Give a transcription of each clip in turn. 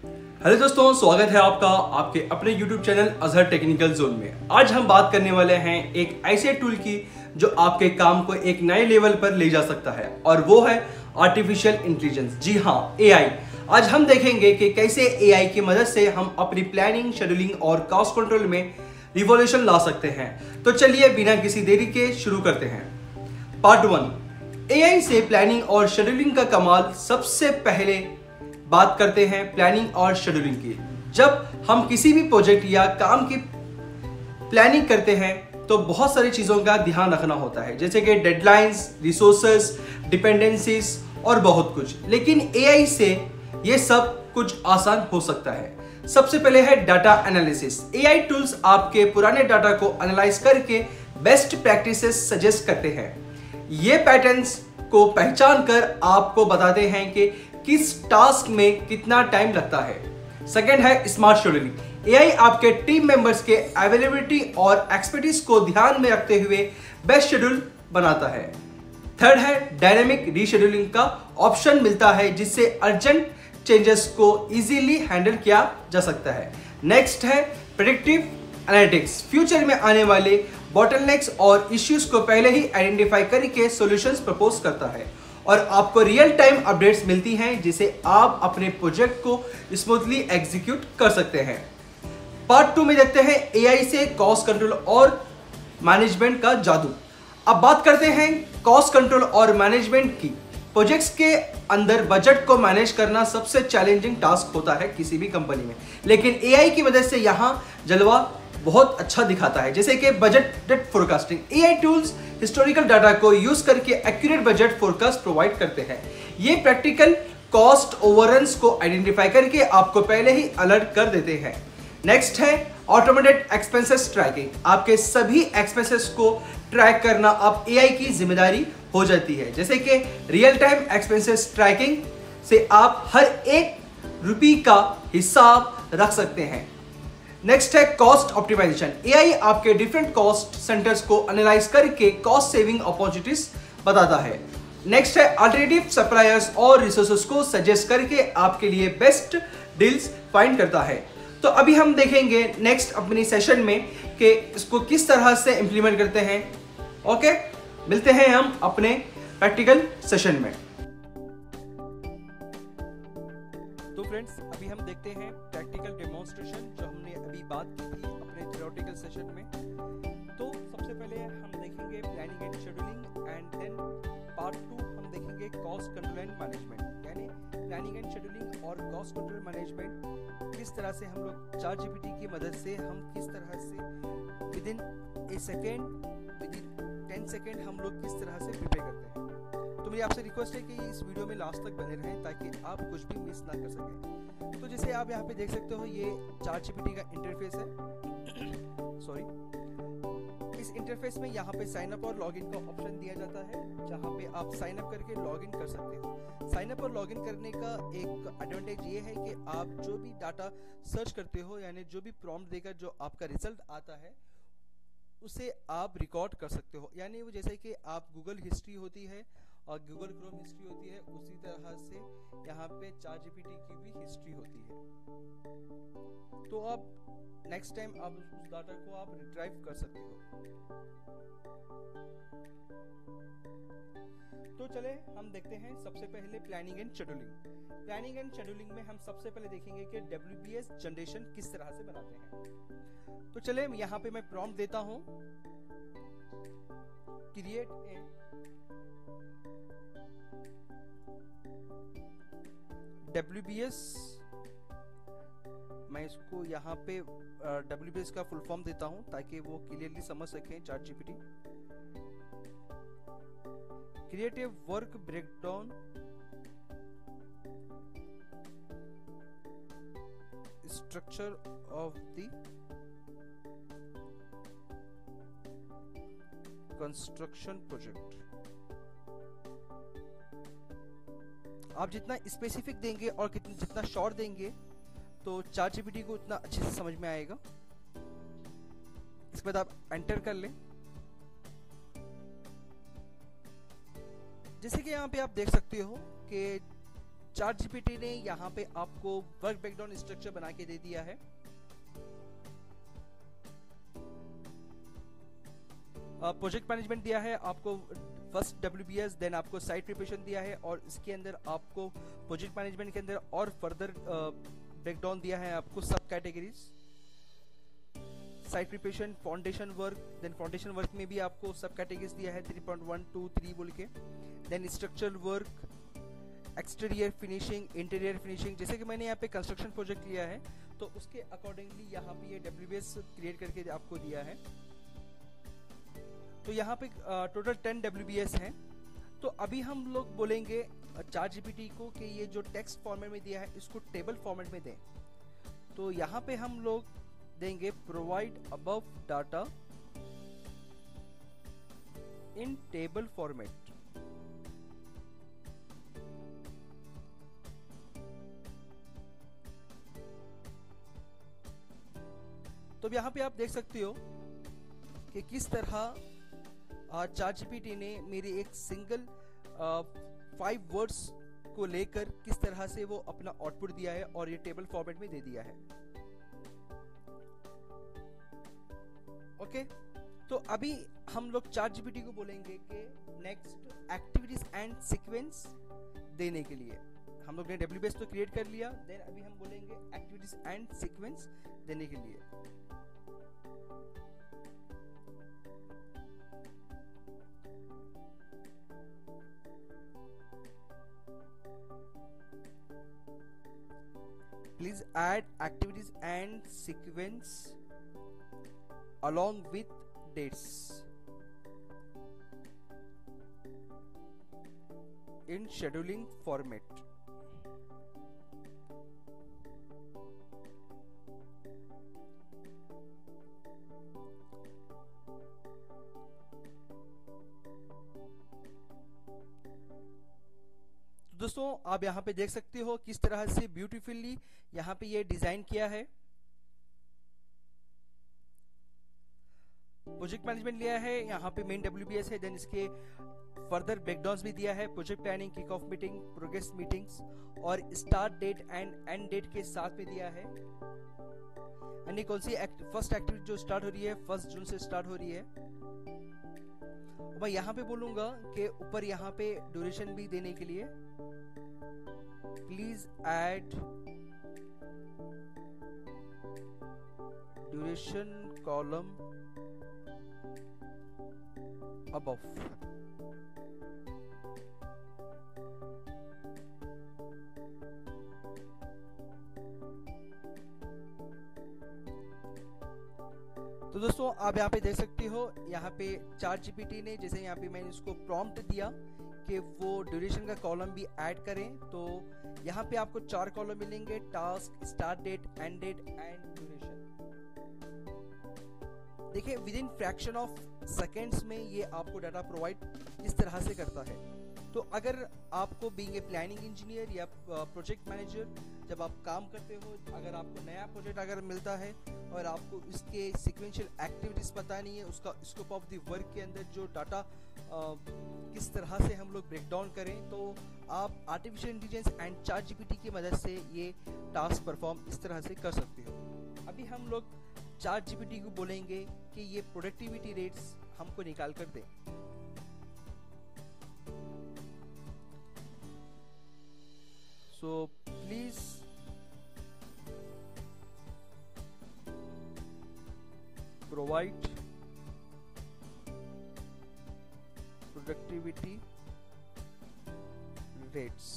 Hello दोस्तों, स्वागत है आपका आपके अपने YouTube channel Azhar technical zone में। आज हम बात करने वाले हैं एक ऐसे टूल की जो आपके काम को एक नए लेवल पर ले जा सकता है, और वो है आर्टिफिशियल इंटेलिजेंस। जी हाँ, एआई। आज हम देखेंगे कि कैसे एआई की मदद से हम अपनी प्लानिंग, शेड्यूलिंग और कॉस्ट कंट्रोल में रिवॉल्यूशन ला सकते हैं। तो चलिए बिना किसी देरी के शुरू करते हैं। पार्ट 1, एआई से प्लानिंग और शेड्यूलिंग का कमाल। सबसे पहले बात करते हैं प्लानिंग और शेड्यूलिंग की। जब हम किसी भी प्रोजेक्ट या काम की प्लानिंग करते हैं तो बहुत सारी चीजों का ध्यान रखना होता है, जैसे कि डेडलाइंस, रिसोर्सेज, डिपेंडेंसीज और बहुत कुछ। लेकिन एआई से ये सब कुछ आसान हो सकता है। सबसे पहले है डाटा एनालिसिस। एआई टूल्स आपके पुराने डाटा को एनालाइज करके बेस्ट प्रैक्टिसेस सजेस्ट करते हैं। ये पैटर्न्स को पहचान कर आपको बताते हैं कि किस टास्क में कितना टाइम लगता है। सेकेंड है स्मार्ट शेड्यूलिंग। एआई आपके टीम मेंबर्स के अवेलेबिलिटी और एक्सपर्टीज को ध्यान में रखते हुए बेस्ट शेड्यूल बनाता है। थर्ड है डायनेमिक रीशेड्यूलिंग का ऑप्शन मिलता है, जिससे अर्जेंट चेंजेस को इजीली हैंडल किया जा सकता है। नेक्स्ट है प्रेडिक्टिव एनालिटिक्स। फ्यूचर में आने वाले बॉटलनेक्स और इश्यूज को पहले ही आइडेंटिफाई करके सॉल्यूशंस प्रपोज करता है, और आपको रियल टाइम अपडेट्स मिलती हैं, जिसे आप अपने प्रोजेक्ट को स्मूथली एग्जीक्यूट कर सकते हैं। पार्ट 2 में देखते हैं एआई से कॉस्ट कंट्रोल और मैनेजमेंट का जादू। अब बात करते हैं कॉस्ट कंट्रोल और मैनेजमेंट की। प्रोजेक्ट्स के अंदर बजट को मैनेज करना सबसे चैलेंजिंग टास्क होता है किसी भी कंपनी में, लेकिन एआई की मदद से यहाँ जलवा बहुत अच्छा दिखाता है, जैसे कि budget forecasting. AI tools historical data को यूज करके एक्यूरेट बजट फोरकास्ट प्रोवाइड करते हैं। ये प्रैक्टिकल कॉस्ट ओवररन्स को आइडेंटिफाई करके आपको पहले ही अलर्ट कर देते हैं। नेक्स्ट है ऑटोमेटेड एक्सपेंसेस ट्रैकिंग। आपके सभी एक्सपेंसेस को ट्रैक करना अब एआई की जिम्मेदारी हो जाती है, जैसे कि रियल टाइम एक्सपेंसेस ट्रैकिंग से आप हर एक रुपये का हिसाब रख सकते हैं। नेक्स्ट है कॉस्ट ऑप्टिमाइजेशन। एआई आपके डिफरेंट कॉस्ट सेंटर्स को एनालाइज करके कॉस्ट सेविंग अपॉर्चुनिटीज बताता है। नेक्स्ट है अल्टरनेटिव सप्लायर्स और रिसोर्सेज को सजेस्ट करके आपके लिए बेस्ट डील्स फाइंड करता है। तो अभी हम देखेंगे नेक्स्ट अपनी सेशन में कि इसको किस तरह से इंप्लीमेंट करते हैं। ओके, मिलते हैं हम अपने प्रैक्टिकल सेशन में। तो फ्रेंड्स, अभी हम देखते हैं प्रैक्टिकल डेमोन्स्ट्रेशन जो हमने अभी बात की थी अपने थ्योरेटिकल सेशन में। तो सबसे पहले हम देखेंगे planning and scheduling, and then part 2 हम देखेंगे कॉस्ट कंट्रोल एंड मैनेजमेंट। यानी प्लानिंग एंड शेड्यूलिंग और कॉस्ट कंट्रोल मैनेजमेंट किस तरह से हम लोग चैट जीपीटी की मदद से हम किस तरह से विदिन ए सेकेंड, विदिन 10 सेकेंड हम लोग किस तरह से प्रिपेयर करते हैं। तो मेरी आपसे रिक्वेस्ट है कि इस वीडियो में लास्ट तक बने रहें ताकि आप कुछ भी मिस ना कर सकें। तो जैसे आप यहाँ पे देख सकते हो, ये चैट जीपीटी का इंटरफेस है। सॉरी, इस इंटरफेस में यहाँ पे साइन अप और लॉगिन का ऑप्शन दिया जाता है, जहाँ पे आप साइन अप करके लॉगिन कर सकते हो। साइन अप और लॉगिन करने का एक एडवांटेज ये है कि आप जो भी डाटा सर्च करते हो, यानी जो भी प्रॉम्प्ट देकर जो आपका रिजल्ट आता है उसे आप रिकॉर्ड कर सकते हो। यानी वो जैसे कि आप गूगल हिस्ट्री होती है और गूगल क्रोम हिस्ट्री होती है, उसी तरह से यहाँ पे चैट जीपीटी की भी हिस्ट्री होती है। तो आप नेक्स्ट टाइम आप उस डाटा को आप रिट्राइव कर सकते हो। तो चले हम देखते हैं सबसे पहले planning and scheduling. Planning and scheduling में हम सबसे पहले देखेंगे कि WBS जनरेशन किस तरह से बनाते हैं। तो चले यहाँ पे मैं प्रॉम्प्ट देता हूं, क्रिएट ए WBS। मैं इसको यहाँ पे WBS का फुल फॉर्म देता हूं ताकि वो क्लियरली समझ सकें chat GPT. Create a work breakdown structure of the construction project. आप जितना स्पेसिफिक देंगे और जितना शॉर्ट देंगे तो चैट जीपीटी को उतना अच्छे से समझ में आएगा। इसके बाद आप एंटर कर लें। जैसे कि यहाँ पे आप देख सकते हो कि ChatGPT ने यहाँ पे आपको वर्क ब्रेकडाउन स्ट्रक्चर बना के दे दिया है। प्रोजेक्ट मैनेजमेंट दिया है आपको, फर्स्ट WBS, देन आपको साइट प्रिपरेशन दिया है, और इसके अंदर आपको प्रोजेक्ट मैनेजमेंट के अंदर और फर्दर ब्रेकडाउन दिया है आपको सब categories. Site preparation, foundation work, then foundation work में भी आपको सब कैटेगरीज दिया है 3.1, 2, 3 बोल के। Then structural work, exterior finishing, interior finishing. जैसे कि मैंने यहाँ पे कंस्ट्रक्शन प्रोजेक्ट लिया है तो उसके अकॉर्डिंगली यहाँ पे ये WBS क्रिएट करके आपको दिया है। तो यहाँ पे टोटल 10 WBS हैं। तो अभी हम लोग बोलेंगे ChatGPT को कि ये जो टेक्स्ट फॉर्मेट में दिया है इसको टेबल फॉर्मेट में दें। तो यहाँ पे हम लोग देंगे provide above data in table format. तो यहाँ पे आप देख सकते हो कि किस तरह ChatGPT ने मेरे एक सिंगल 5 वर्ड्स को लेकर किस तरह से वो अपना आउटपुट दिया है और ये टेबल फॉर्मेट में दे दिया है। ओके, तो अभी हम लोग ChatGPT को बोलेंगे कि नेक्स्ट एक्टिविटीज एंड सीक्वेंस देने के लिए। हम लोग ने WBS तो क्रिएट कर लिया, देन अभी हम बोलेंगे एक्टिविटीज एंड सीक्वेंस देने के लिए। Please add activities and sequence along with dates in scheduling format। दोस्तों आप यहाँ पे देख सकते हो किस तरह से ब्यूटीफुली यहाँ पे ये डिजाइन किया है। प्रोजेक्ट मैनेजमेंट लिया है, यहाँ पे मेन WBS है, देन इसके फर्दर ब्रेकडाउन्स भी दिया है, project planning, kick off meeting, progress meetings, और start date and end date के साथ में दिया है। यानी कौन सी फर्स्ट एक्टिविटी जो स्टार्ट हो रही है 1 जून से स्टार्ट हो रही है। मैं यहाँ पे बोलूंगा कि ऊपर यहाँ पे ड्यूरेशन भी देने के लिए please add duration column above. तो दोस्तों आप यहाँ पे देख सकते हो, यहाँ पे ChatGPT ने जैसे यहाँ पे मैंने इसको प्रॉम्प्ट दिया कि वो ड्यूरेशन का कॉलम भी ऐड करें, तो यहाँ पे आपको 4 कॉलम मिलेंगे, task, start date, end date and duration. देखिए within fraction of seconds में ये आपको डाटा प्रोवाइड इस तरह से करता है। तो अगर आपको बीइंग ए प्लानिंग इंजीनियर या प्रोजेक्ट मैनेजर जब आप काम करते हो, अगर आपको नया प्रोजेक्ट अगर मिलता है और आपको इसके सीक्वेंशियल एक्टिविटीज पता नहीं है, उसका स्कोप ऑफ द वर्क के अंदर जो डाटा किस तरह से हम लोग ब्रेक डाउन करें, तो आप आर्टिफिशियल इंटेलिजेंस एंड ChatGPT की मदद से ये टास्क परफॉर्म इस तरह से कर सकते हो। अभी हम लोग ChatGPT को बोलेंगे कि ये प्रोडक्टिविटी रेट्स हमको निकाल कर दे। So please provide productivity rates।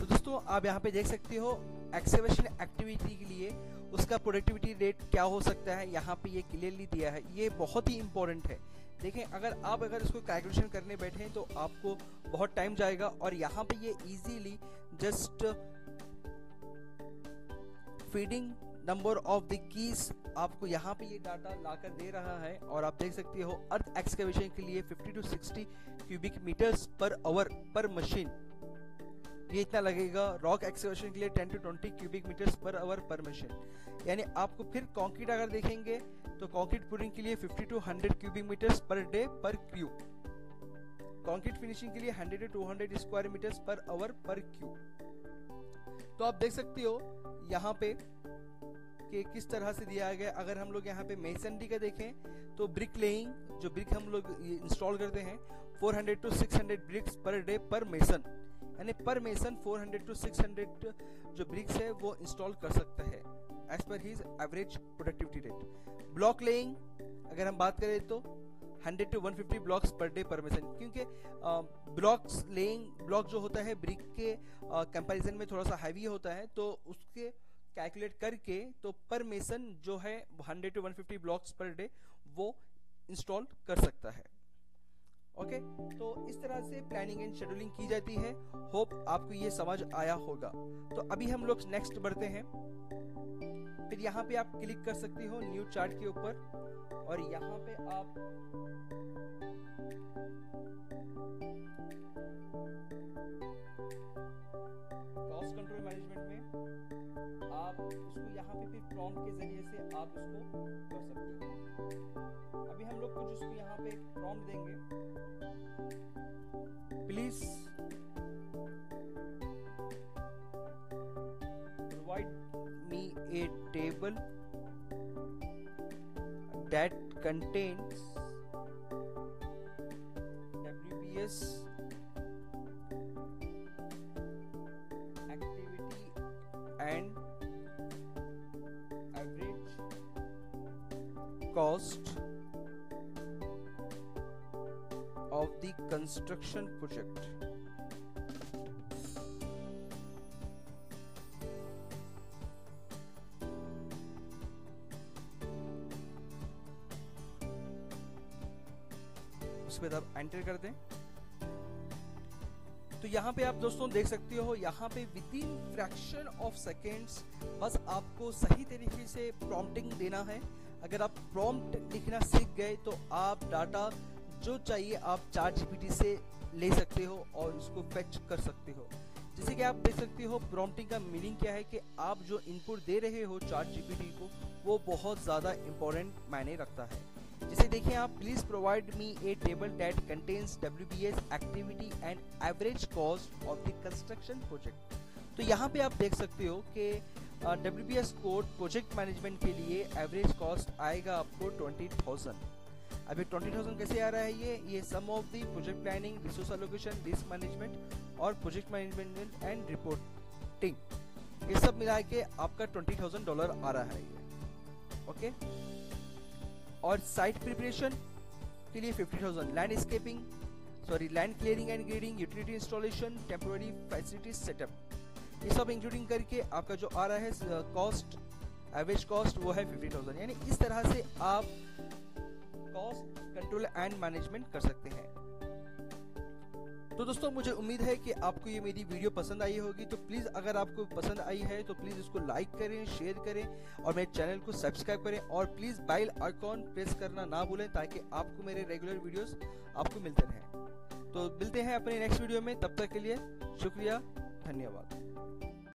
दोस्तों आप यहाँ पे देख सकते हो एक्सेलेरेशन एक्टिविटी के लिए उसका प्रोडक्टिविटी रेट क्या हो सकता है, यहाँ पे ये क्लियरली दिया है। ये बहुत ही इंपॉर्टेंट है। देखें अगर इसको कैलकुलेशन करने बैठे तो आपको बहुत टाइम जाएगा, और यहाँ पे ये easily just feeding number of the keys आपको यहाँ पे ये डाटा लाकर दे रहा है। और आप देख सकते हो अर्थ एक्सकैवेशन के लिए 50 to 60 cubic metres per hour per machine, ये इतना लगेगा। रॉक एक्सकैवेशन के लिए 10 to 20 cubic metres per hour per machine. यानी आपको फिर कंक्रीट अगर देखेंगे तो कंक्रीट पूरिंग के लिए 50 to 100 cubic metres per day per crew. Concrete finishing के लिए 100 to 200 square metres per hour per crew. तो आप देख सकते हो यहाँ पे कि किस तरह से दिया गया। अगर हम लोग यहाँ पे मेसनरी का देखें तो ब्रिक लेइंग, जो ब्रिक हम लोग इंस्टॉल करते हैं 400 to 600 ब्रिक्स पर डे पर मेसन, यानी पर मेसन 400 to 600 जो ब्रिक्स है वो इंस्टॉल कर सकता है as per his average productivity rate. Block laying अगर हम बात करें तो 100 to 150 blocks per day per mason, क्योंकि ब्लॉक्स लेइंग ब्लॉक जो होता है ब्रिक के कंपैरिजन में थोड़ा सा हैवी होता है, तो उसके कैलकुलेट करके तो पर मेसन जो है 100 to 150 ब्लॉक्स पर डे वो इंस्टॉल कर सकता है। ओके, तो इस तरह से प्लानिंग एंड शेड्यूलिंग की जाती है। होप आपको ये समझ आया होगा। तो अभी हम लोग नेक्स्ट बढ़ते हैं। फिर यहाँ पे आप क्लिक कर सकते हो न्यू चार्ट के ऊपर और यहाँ पे आप कॉस्ट कंट्रोल मैनेजमेंट में आप इसको यहाँ पे फिर प्रॉम्प्ट के जरिए से आप इसको कर सकते हो। अभी हम लोग कुछ इसको यहाँ पे प्रॉम्प्ट देंगे, please provide me A table that contains WBS activity and average cost of the construction project. उसके बाद आप एंटर कर दें। तो यहाँ पे आप दोस्तों देख सकते हो, यहाँ पे with in fraction of seconds बस आपको सही तरीके से प्रॉम्प्टिंग देना है। अगर आप प्रॉम्प्ट लिखना सीख गए तो आप डाटा जो चाहिए आप चार्ट जीपीटी से ले सकते हो और उसको फेच कर सकते हो। जैसे कि आप देख सकते हो प्रॉम्प्टिंग का मीनिंग क्या है कि आप जो इनपुट दे रहे हो चार्ट जीपीटी को वो बहुत ज़्यादा इंपॉर्टेंट मायने रखता है। जैसे देखिए आप, please provide me A table that contains WBS activity and average cost of the construction project. तो यहाँ पे आप देख सकते हो कि WBS कोड प्रोजेक्ट मैनेजमेंट के लिए एवरेज कॉस्ट आएगा आपको 20,000। अभी 20,000 कैसे आ रहा है? ये sum of the project planning, resource allocation, risk management और प्रोजेक्ट मैनेजमेंट एंड रिपोर्टिंग, ये सब मिला के आपका $20,000 आ रहा है ये। ओके, और साइट प्रिपरेशन के लिए 50,000, landscaping land clearing and grading, utility installation, temporary facility setup, ये सब इंक्लूडिंग करके आपका जो आ रहा है कॉस्ट, एवरेज कॉस्ट वो है 50,000। यानी इस तरह से आप कॉस्ट कंट्रोल एंड मैनेजमेंट कर सकते हैं। तो दोस्तों मुझे उम्मीद है कि आपको ये मेरी वीडियो पसंद आई होगी। तो प्लीज़ अगर आपको पसंद आई है तो प्लीज़ इसको लाइक करें, शेयर करें और मेरे चैनल को सब्सक्राइब करें और प्लीज़ बेल आइकॉन प्रेस करना ना भूलें ताकि आपको मेरे रेगुलर वीडियोस आपको मिलते रहें। तो मिलते हैं अपने नेक्स्ट वीडियो में, तब तक के लिए शुक्रिया, धन्यवाद।